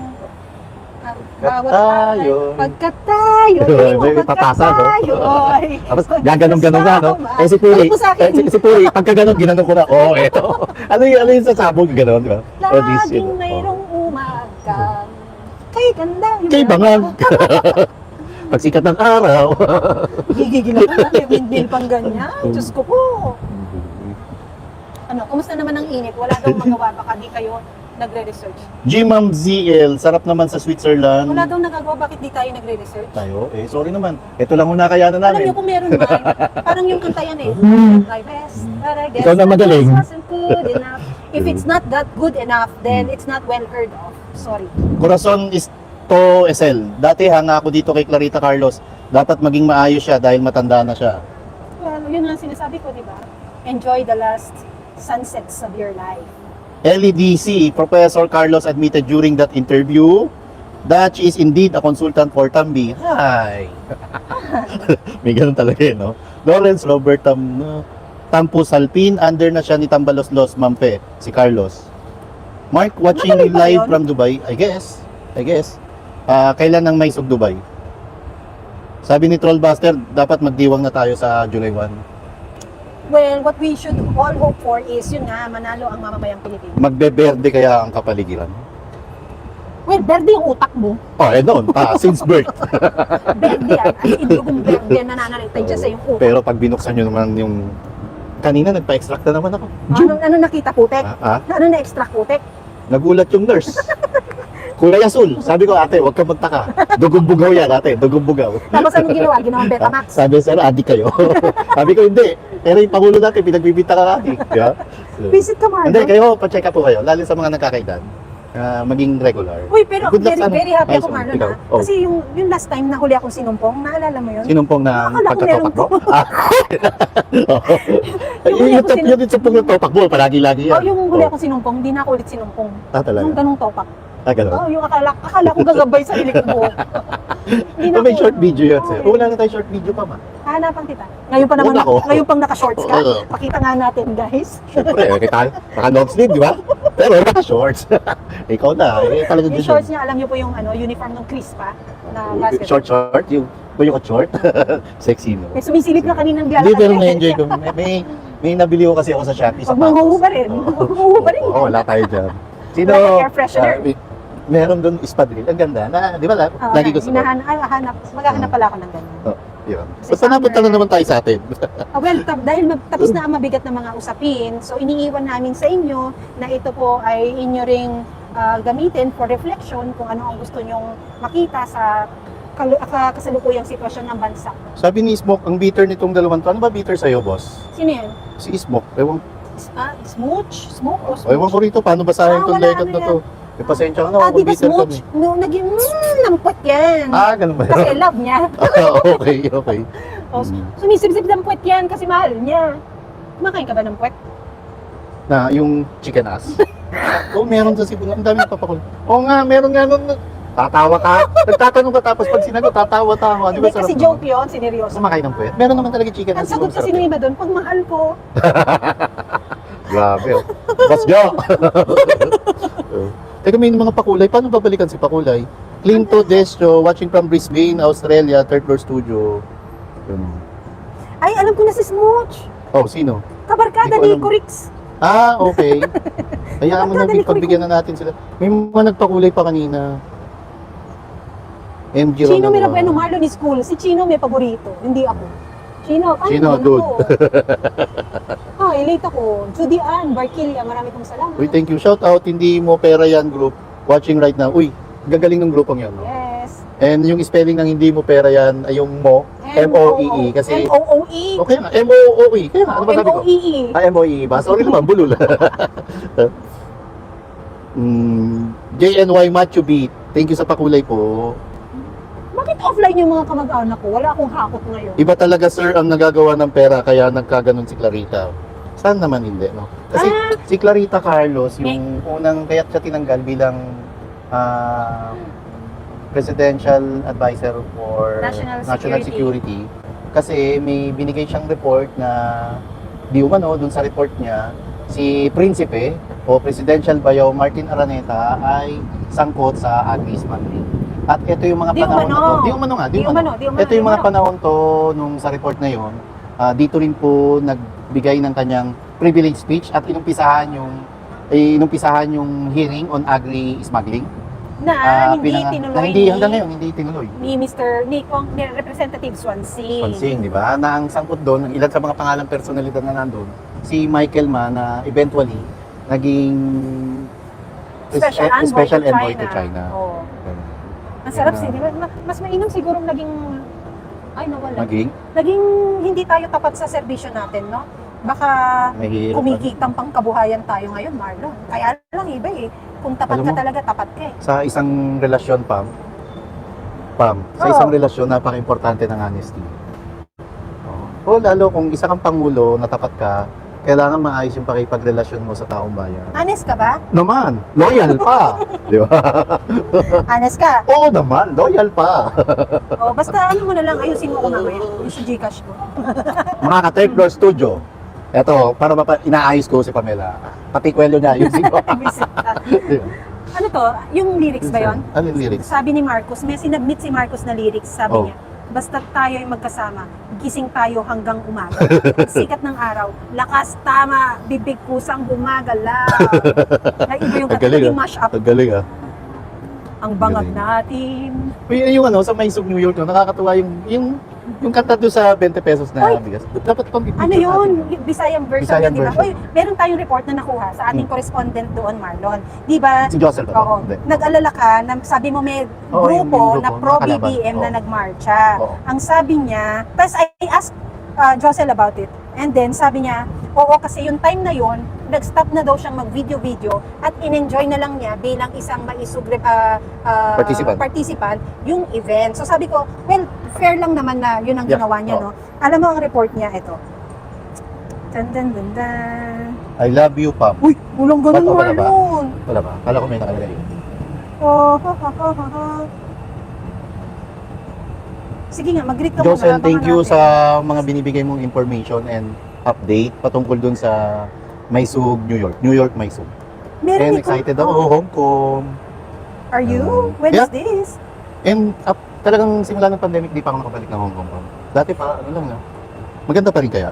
Tayo. pagkat tayo, May papasa, no? tayo, ay. Tapos gaganon-ganon nga, no? Eh si Puri, Ano po sa akin? si Puri, pagka ganon, ginanong ko na, eto. ano yung sasabog, ganon, di ba? Oh, this Laging yun. mayroong umagang kay ganda. Yung Kay bangang. Pagsikat ng araw. Gigigil ako na, may windmill pang ganyan. Diyos ko po. Ano, kumusta naman ang init? Wala daw magawa, baka di kayo nagre-research. G-Ma'am ZL, sarap naman sa Switzerland. Wala daw nagagawa, bakit di tayo nagre-research? Tayo, sorry naman. Ito lang muna kaya na Alam niyo namin. kung meron man, parang yung kanta yan eh. My best, but I guess Ikaw na that magaling. wasn't good enough. If it's not that good enough, then it's not well heard of. Sorry. Corazon is to SL. Dati hanga ako dito kay Clarita Carlos. Dapat maging maayos siya dahil matanda na siya. Well, yun ang sinasabi ko, di ba? Enjoy the last sunsets of your life. LEDC, Professor Carlos admitted during that interview that she is indeed a consultant for Tambi. Hi! May ganun talaga eh, no? Lawrence Robert Tampus Halpin, under na siya ni Tambaloslos Mampe, si Carlos. Mark, watching Magaling ba live yun? from Dubai, I guess. Kailan ang Maisog Dubai? Sabi ni Trollbuster, dapat magdiwang na tayo sa July 1. Well, what we should all hope for is, yun nga, manalo ang mamamayang Pilipino. Magbeberde kaya ang kapaligiran? Well, berde yung utak mo. Noon, since birth. Berde yan. As in, yung berde yan nananaritay dyan sa yung utak. Pero pag binuksan nyo naman yung... Kanina, nagpa-extract na naman ako. Ano nakita, putek? Ano na-extract, putek? Nagulat yung nurse. Kulay asul. Sabi ko, ate, huwag kang magtaka. Dugong bugaw yan, ate. Dugong bugaw. Tapos anong ginawa? Ginawang Betamax. Sabi, sir, adik kayo. Sabi ko, hindi. Pero yung Pangulo natin, pinagbibita ka adik. Yeah? Visit ka, Marlon. Hindi, kayo, pa-check up po kayo. Lalo sa mga nagkakaedad. Maging regular. Uy, pero Good luck very, sa ano. very happy ako, Ayos, Marlon, ikaw. ha? Oh. Kasi yung last time na huli akong sinumpong, naalala mo yun? Sinumpong na Akala ko pagkatopak mo? meron Yung topak mo, topak mo, palagi-lagi yan. Oh, yung huli akong sinumpong, hindi na ako ulit sinumpong. Talaga? Yung ganung topak. Gano'n? Oh, yung akala ko gagabay sa ilik mo. Hindi na May ako- short video yan, sir. Oo, Wala na tayo short video pa, ma. hanapan kita. Ngayon pa naman, Wala ko. ngayon pang naka-shorts ka. Oo. Pakita nga natin, guys. Siyempre, kita, naka-long sleeve, di ba? Pero naka-shorts. Ikaw na, talagang Yung shorts niya, alam niyo po yung uniform ng Crispa na basketball. Short, yung short. Sexy, no? May sumisilip na kanina ng Hindi, pero na-enjoy ko. May nabili ko kasi ako sa Shopee. Huwag mong huhubarin. Huwag mong huhubarin. Oo, wala tayo dyan. Sino? Wala kang air freshener? Meron doon espadrille. Ang ganda. Di ba? Lagi ko sa maghahanap pala ako ng ganyan. yun. Basta napunta na naman tayo sa atin. Well, dahil tapos na ang mabigat na mga usapin, so iniiwan namin sa inyo na ito po ay inyo ring gamitin for reflection kung ano ang gusto nyong makita sa kasalukuyang sitwasyon ng bansa. Sabi ni Smoke, ang bitter nitong dalawang to. Ano ba bitter sa'yo, boss? Sino yan? Si Smoke. Ewan, Smooch? Smoke o ewan ko rito, paano basahin itong wala, legend ano na to? E, pasensya ka na, Ah, kung di ba bitter smooch? kami. No, naging nampot yan. Ganun ba Kasi yun? love niya. Okay. O, sumisip-sip ng puwet yan kasi mahal niya. Kumakain ka ba ng puwet? Na yung chicken ass. Meron sa Cebu. Ang dami papakul. Oo nga, meron nga nun. Tatawa ka. Nagtatanong ka tapos pag sinagot, tatawa-tawa. Di ba Hindi, sarap kasi naman? joke yun, sineryoso. Kumakain ng puwet. Meron naman talaga chicken. Ang sagot kasi ng iba doon, pag mahal ko. Grabe. Oh. Boss Joe. Teka, may mga pakulay. Paano babalikan si pakulay? Clinto Destro, watching from Brisbane, Australia, third floor studio. Yun. Ay, alam ko na si Smooch. Oh, sino? Kabarkada Hindi ko ni alam. Kurix. Ah, okay. Hayaan mo na, Magkadali ko pagbigyan na natin sila. May mga nagpakulay pa kanina. MG Chino may Ronaldo. Bueno Marlon is cool. Si Chino may paborito. Hindi ako. Chino, ay, Chino, ano good. ko? Ay, late ako. Judy Ann, Barkilia, marami kong salamat. Uy, thank you. Shout out, hindi mo pera yan group. Watching right now. Uy, gagaling ng grupong yan. No? Yes. And yung spelling ng hindi mo pera yan ay yung mo. M-O-E-E, kasi- M-O-O-E. Okay na, M-O-O-E. Kaya nga, ano ba sabi ko? M-O-E-E. Ah, M-O-E-E ba? Sorry naman, bulol. JNY Machu Beat. Thank you sa pakulay po. Bakit offline yung mga kamag-anak ko? Wala akong hakot ngayon. Iba talaga sir ang nagagawa ng pera kaya nagkaganon si Clarita. Saan naman hindi, no? Kasi si Clarita Carlos, yung unang kaya't siya tinanggal bilang presidential advisor for National security. Kasi may binigay siyang report na di umano, dun sa report niya, si Prinsipe o Presidential Bayaw Martin Araneta ay sangkot sa agri-smuggling. At ito yung mga Di panahon na to. umano. Di umano nga, di Di umano. umano, di umano. Ito yung mga panahon to nung sa report na yon. Dito rin po nagbigay ng kanyang privilege speech at inumpisahan yung hearing on agri-smuggling. Na hindi na tinuloy hindi hanggang ngayon hindi tinuloy. ni Mr. ni Representative Swansea. Pansing, di ba? Na ang sangkot doon, ang ilan sa mga pangalang personalidad na nandun, si Michael Ma na eventually naging Special envoy to China. Oo. Ganun. Ang sarap Yun na. mas mainam siguro naging nawala. Naging Naging hindi tayo tapat sa serbisyo natin, no? Baka mahirap. kumikitang pangkabuhayan tayo ngayon, Marlon. Kaya lang iba eh. Kung tapat Alam ka mo, talaga, tapat ka eh. Sa isang relasyon, sa Oo. isang relasyon, napaka-importante ng honesty. O lalo kung isa kang pangulo na tapat ka, kailangan maayos yung pakipagrelasyon mo sa taong bayan. Honest ka ba? Naman, loyal pa. Di ba? Honest ka? Oo naman, loyal pa. O, basta ano mo na lang, ayusin mo ko mamaya. Yung sa Gcash ko. Mga ka-third floor studio. Eto, para inaayos ko si Pamela. Pati kwelo niya, yung siguro. Ano to? Yung lyrics ba yon? Ano yung lyrics? Sabi ni Marcos, may sinabmit si Marcos na lyrics. Sabi Oh. niya, basta tayo ay magkasama, gising tayo hanggang umaga. Sikat ng araw, lakas tama, bibig kusang gumagalaw. Na iba yung Ang galing, naging mash up. Ang galing ah. Ang bangag galing. natin. Yung sa Maisog New York, no, nakakatuwa yung kanta doon sa 20 pesos na Oy! bigas. Dapat pang bibigyan Ano yun? natin, no? Visayang version Visayang yun, di ba? version. Uy, meron tayong report na nakuha sa ating correspondent doon, Marlon. Di ba? Si Josel ba? Oo. Hindi. Nag-alala ka, na, sabi mo may Oo, yung grupo grupo, na mga pro-BBM kalaban. na Oo. nagmarcha. Oo. Ang sabi niya, tapos I asked Josel about it. And then sabi niya, oo kasi yung time na yon nag-stop na daw siyang mag-video-video at in-enjoy na lang niya bilang isang participant yung event. So sabi ko, well, fair lang naman na yun ang Yeah. ginawa niya, Oo. no? Alam mo ang report niya, ito. Dun, dun, dun, dun. I love you, Pam. Uy, walang ganun, Ba't wala ba? Marlon. Wala ba? Kala ko may nakalagay. Oh, ha, ha, ha, ha, ha. Sige nga, mag-greet ka Josel, muna. thank you Abangan sa natin. mga binibigay mong information and update patungkol dun sa Maisog, New York. New York, Maisog. Meron And ikaw- excited ako, Oh, Hong Kong. Are you? When Yeah. is this? And talagang simula ng pandemic, di pa ako nakabalik ng Hong Kong. Dati pa, ano lang na. Maganda pa rin kaya.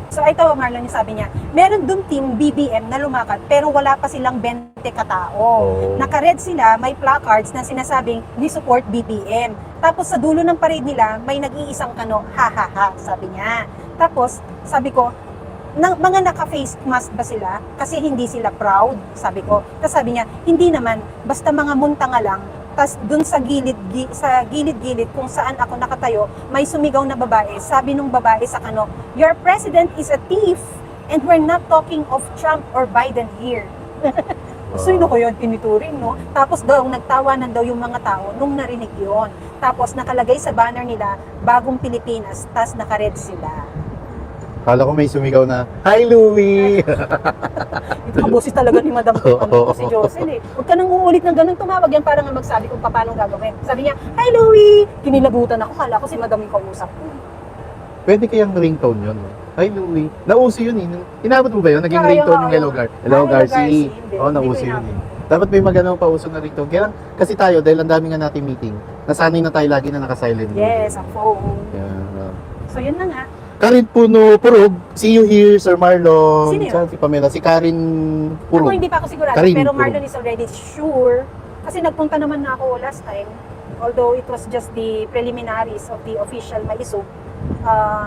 So ito, Marlon, yung sabi niya, meron dun team BBM na lumakad pero wala pa silang 20 katao. Oh. Naka-red sila, may placards na sinasabing, we support BBM. Tapos sa dulo ng parade nila, may nag-iisang kano, ha ha ha, sabi niya. Tapos, sabi ko, mga naka-face mask ba sila? Kasi hindi sila proud, sabi ko. Tapos sabi niya, hindi naman, basta mga muntanga lang. Tapos dun sa gilid-gilid kung saan ako nakatayo, may sumigaw na babae. Sabi nung babae sa kano, your president is a thief and we're not talking of Trump or Biden here. Sino ko yun tinituring, no? Tapos daw, nagtawanan daw yung mga tao nung narinig yun. Tapos nakalagay sa banner nila, Bagong Pilipinas, tas naka-red sila. Kala ko may sumigaw na, "Hi, Louie!" Ito ang boses talaga ni Madam si Jocel eh. Huwag ka nang uulit ng ganun tumawag yan para nga magsabi kung paano gagawin. Sabi niya, "Hi Louie!" Kinilabutan ako, kala ko si Madam yung kausap ko. Pwede kayang ringtone yun. No? Hi, Louie. Nauso yun eh. Inabot mo ba yun? Naging Kaya ringtone nga, yung Hello oo. Gar. Hello, Hello, Garci. Garci. Hindi, Oo, nauso hindi ko yun eh. Dapat may magandang pauso na ringtone. Kaya kasi tayo, dahil ang dami nga natin meeting, nasanay na tayo lagi na naka-silent. Yes, ang phone. Yeah. So yun na nga. Karin Puno Purog, see you here, Sir Marlon. Sino yun? Saan si Pamela? Si Karin Ako Purog. hindi pa ako sigurado, Karin, pero puro. Marlon is already sure. Kasi nagpunta naman na ako last time. Although it was just the preliminaries of the official maisog.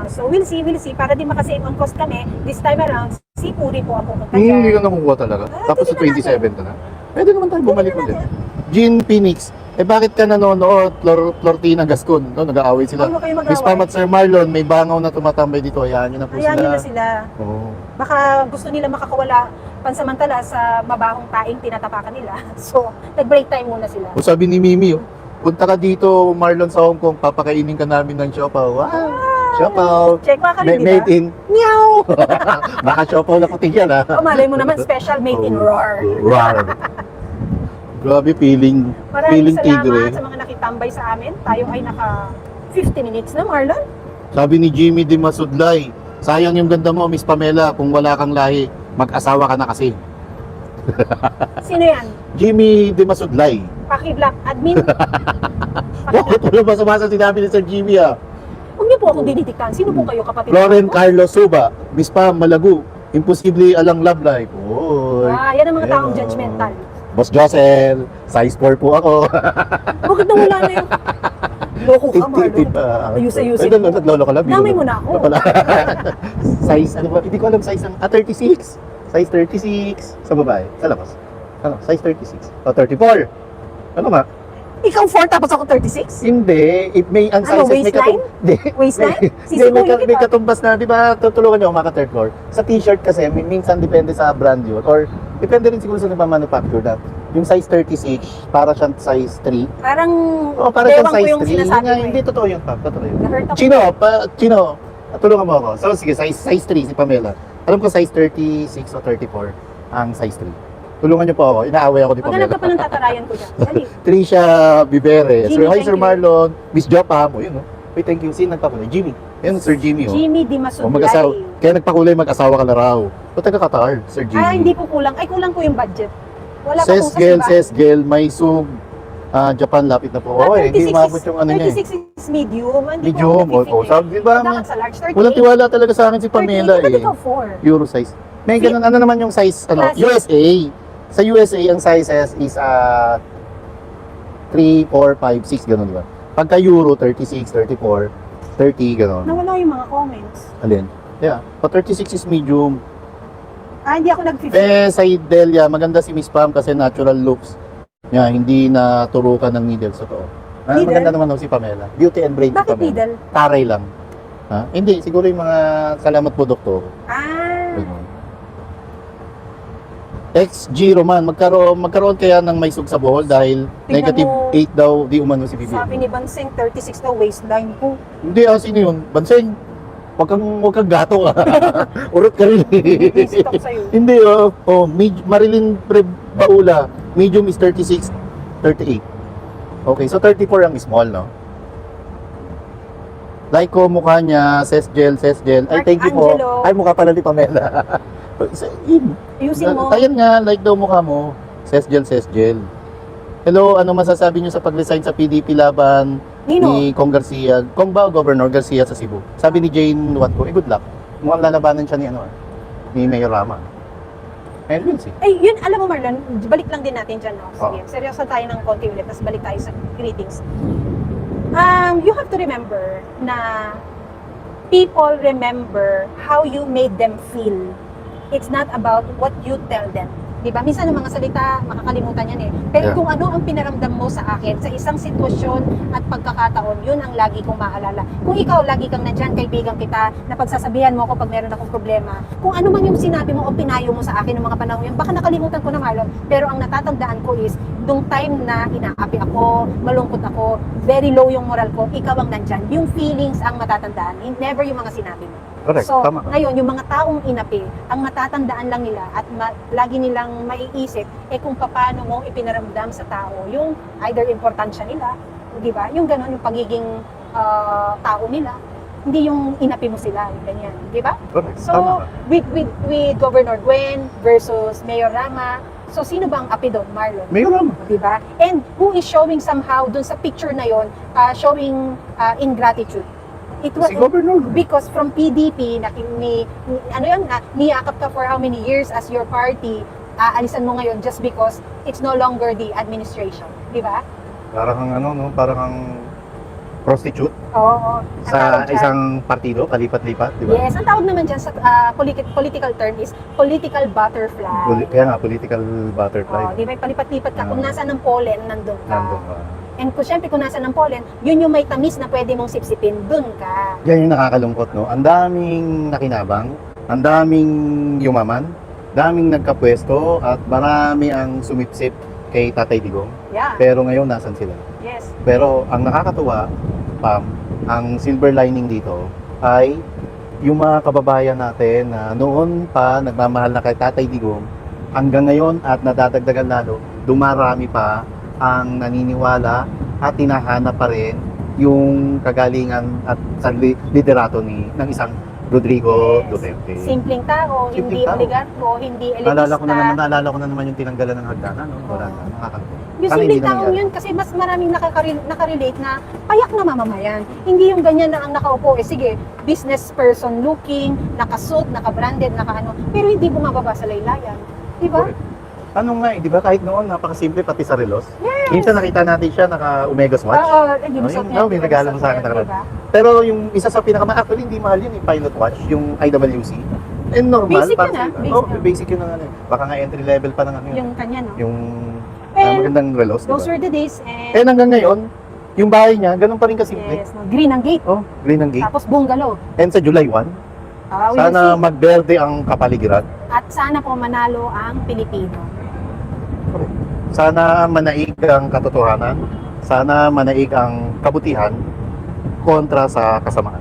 So we'll see. Para di makasave on cost kami, this time around, si Puri po ang pupunta Hindi dyan. ka nakukuha talaga. Ah, Tapos sa pwede na 27 ka na. Pwede naman tayo bumalik Pwede ulit. natin. Jean Phoenix, bakit ka nanonood? Flortina Gascon, no? Nag-aaway sila. Huwag mo kayo Miss Pam mag-away. at Sir Marlon, may bangaw na tumatambay dito. Hayaan nyo na po Ayan sila. nyo na sila. Oo. Baka gusto nila makakawala pansamantala sa mabahong paing tinatapakan nila. So, nag-break time muna sila. O sabi ni Mimi, punta ka dito, Marlon, sa Hong Kong, papakainin ka namin ng siopaw. Wow! Siopaw! Check mo ka rin, di ba? Made in Meow! Baka siopaw na puti yan, ha? O malay mo naman, special made in Roar. Roar! Grabe, feeling Maraming salamat tigre. sa mga nakitambay sa amin. Tayo ay naka 50 minutes na, Marlon. Sabi ni Jimmy Di Masudlay, sayang yung ganda mo, Miss Pamela, kung wala kang lahi, mag-asawa ka na kasi. Sino yan? Jimmy Di Masudlay. Paki-black admin? Bakit wala ba sumasa sinabi ni Sir Jimmy, ah? Huwag niyo po akong didiktahan. Sino po kayo, kapatid? Lauren ko? Carlos Suba, Miss Pam Malagu, imposible alang love life. Oy. Yan ang mga Ayan, taong oh. judgmental. Boss Josel, size 4 po ako. Bakit na wala na yung... Loko ka, Marlon. Ayus-ayusin Pwede mo. naglolo ka lang. Namay mo na ako. Size, ano ba? Hindi ko alam size ng, 36. Size 36 sa babae. Sa labas. Ano? Size 36. O, 34. Ano nga? Ikaw 4 tapos ako 36? Hindi. If may ang Ano, sizes, may waistline? Hindi. Waistline? Hindi, may, Sisikuhin may kita. katumbas na, di ba, tutulungan niyo ako maka third floor. Sa t-shirt kasi, minsan depende sa brand yun. Or, depende rin siguro sa nagmamanufacture na. Yung size 36, para siyang size 3. Parang... O, para bewang siyang ko size yung 3. sinasabi mo Hindi, eh. totoo yun, pa. Totoo yun. Na-hurt ako. Chino, tulungan mo ako. So, sige, size 3 si Pamela. Alam ko size 36 o 34 ang size 3. Tulungan niyo po ako. Inaaway ako ni Maghanap Pamela. ka pa ng tatarayan ko dyan. Dali. Tricia Bibere. Jimmy, Hi, thank Sir you. Marlon. Miss Jopa mo. Yun, no? Wait, thank you. Sino nagpakulay? Jimmy. Yan, Sir Jimmy, oh. Jimmy Di O, mag-asawa. Masudlay. Kaya nagpakulay, mag-asawa ka na raw. O, taga-Qatar, Sir Jimmy. Hindi po kulang. Ay, kulang po yung budget. Wala pa po Ses Gel, may sug. Japan, lapit na po. Oh, hindi umabot yung ano niya. 36 is medium. Hindi Medium. po O, sabi, di ba? Dapat sa large 38. Walang tiwala talaga sa akin si Pamela, 38, ba't eh. ikaw 4? Euro size. May ganun, ano naman yung size, ano, Classic. USA. Sa USA, ang sizes is 3, 4, 5, 6, gano'n, di ba? Pagka Euro, 36, 34, 30, gano'n. Nawala yung mga comments. Alin? Yeah. Pa 36 is medium. Hindi ako nag-50. Sa Delia, maganda si Miss Pam kasi natural looks niya, hindi na turukan ng needles. Totoo. Needle? Maganda naman si Pamela. Beauty and brain si Bakit Pamela. needle? Taray lang. Ha? Hindi, siguro yung mga salamat po, doktor. Ganun. XG Roman, magkaroon kaya ng may sug sa buhol dahil Tingnan negative mo. 8 daw di umano si Bibi. Sabi ni Banseng, 36 daw waistline ko. Hindi, sino yun? Banseng, wag kang gato ka. Urot ka rin. Visit ako sa'yo. Hindi, Marilyn Baula, medium is 36, 38. Okay, so 34 ang small, no? Like ko, mukha niya, Ses Gel. Ay, Mark thank you po. Angelo. Ay, mukha pala ni Pamela. Ayusin mo. Ayan nga, like daw mukha mo. Ses Gel. Hello, ano masasabi niyo sa pag-resign sa PDP laban Nino, ni Kong Garcia, Governor Garcia sa Cebu? Sabi ni Jane Watco, good luck. Mukhang lalabanan siya ni Mayor Rama. And we'll see. ay, yun, alam mo Marlon, balik lang din natin dyan, no? Sige, Oo. seryoso tayo ng konti ulit, tapos balik tayo sa greetings. You have to remember na people remember how you made them feel. It's not about what you tell them. Diba? Minsan ang mga salita, makakalimutan yan eh. Pero Yeah. kung ano ang pinaramdam mo sa akin sa isang sitwasyon at pagkakataon, yun ang lagi kong maalala. Kung ikaw, lagi kang nandyan, kaibigan kita, na pagsasabihan mo ako pag meron akong problema, kung ano man yung sinabi mo o pinayo mo sa akin ng mga panahon yun, baka nakalimutan ko na Marlon, pero ang natatandaan ko is, nung time na inaapi ako, malungkot ako, very low yung moral ko, ikaw ang nandyan. Yung feelings ang matatandaan, never yung mga sinabi mo. Correct, So, tama ka. ngayon, yung mga taong inapi, ang matatandaan lang nila at lagi nilang maiisip kung paano mo ipinaramdam sa tao yung either importansya nila, di ba? Yung gano'n, yung pagiging tao nila, hindi yung inapi mo sila, yung ganyan, di ba? Correct, So, tama ka. with Governor Gwen versus Mayor Rama, so sino ba ang api doon, Marlon? Mayor Rama. Di ba? And who is showing somehow dun sa picture na yon, showing ingratitude. It was Si Governor. because from PDP ano yun, niyakap ka for how many years as your party, aalisan mo ngayon just because it's no longer the administration, di ba? Parang kang ano, no? Parang kang prostitute Oo. Ang sa tawag dyan- isang partido, palipat-lipat, di ba? Yes, ang tawag naman dyan sa political term is political butterfly. Kaya nga, political butterfly. Oh, di ba, palipat-lipat ka. Kung Oo. nasa ng pollen, nandun ka. Nandun ka. And kung syempre kung nasa ng pollen, yun yung may tamis na pwede mong sipsipin, dun ka. Yan yung nakakalungkot, no? Ang daming nakinabang, ang daming yumaman, daming nagkapwesto, at marami ang sumipsip kay Tatay Digong. Yeah, Pero ngayon, nasan sila? yes. Pero ang nakakatuwa, Pam, ang silver lining dito ay yung mga kababayan natin na noon pa nagmamahal na kay Tatay Digong, hanggang ngayon at nadadagdagan lalo, dumarami pa ang naniniwala at tinahanap pa rin yung kagalingan at sa liderato ng isang Rodrigo Yes. Duterte. Simpleng tao, hindi Simpleng tao. oligarko, hindi Naalala ko elitista. naalala ko na naman yung tinanggalan ng hagdanan, no? Wala na, nakakatawa. Yung Parang simpleng hindi na taong nangyari. yun kasi mas maraming nakarelate na payak na mamamayan. Hindi yung ganyan na ang nakaupo, sige, business person looking, nakasuit, nakabranded, nakaano, pero hindi bumababa sa laylayan. Di ba? Correct. Ano nga, di ba kahit noon, napakasimple pati sa relos. Minsan nakita natin siya naka-Omega's watch. Oo, yung Oh, suot yung- niya. may regalo mo sa akin, Di ba? Pero yung isa sa actually hindi mahal yun, yung pilot watch, yung IWC. And normal. Basic parang- yun, basic Oh, yun. basic yun ang ano. Baka nga entry level pa ng ano yun. Yung kanya, no? Yung And magandang relos, di those ba? were the days and And hanggang ngayon, yung bahay niya, ganun pa rin kasimple. yes, no, green ang gate. Oh, green ang gate. Tapos bungalow. And sa July 1, We will sana see. magberde ang kapaligiran. At sana po manalo ang Pilipino. Sana manaig ang katotohanan. Sana manaig ang kabutihan kontra sa kasamaan.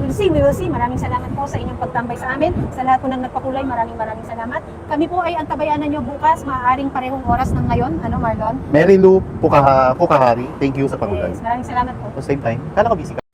We will see. Maraming salamat po sa inyong pagtambay sa amin. Sa lahat po ng nagpakulay, maraming salamat. Kami po ay antabayanan nyo bukas, maaaring parehong oras ng ngayon. Ano, Marlon? Mary Lou Pukahari, thank you sa pagulay. Yes, maraming salamat po. At the same time, kala ko busy ka.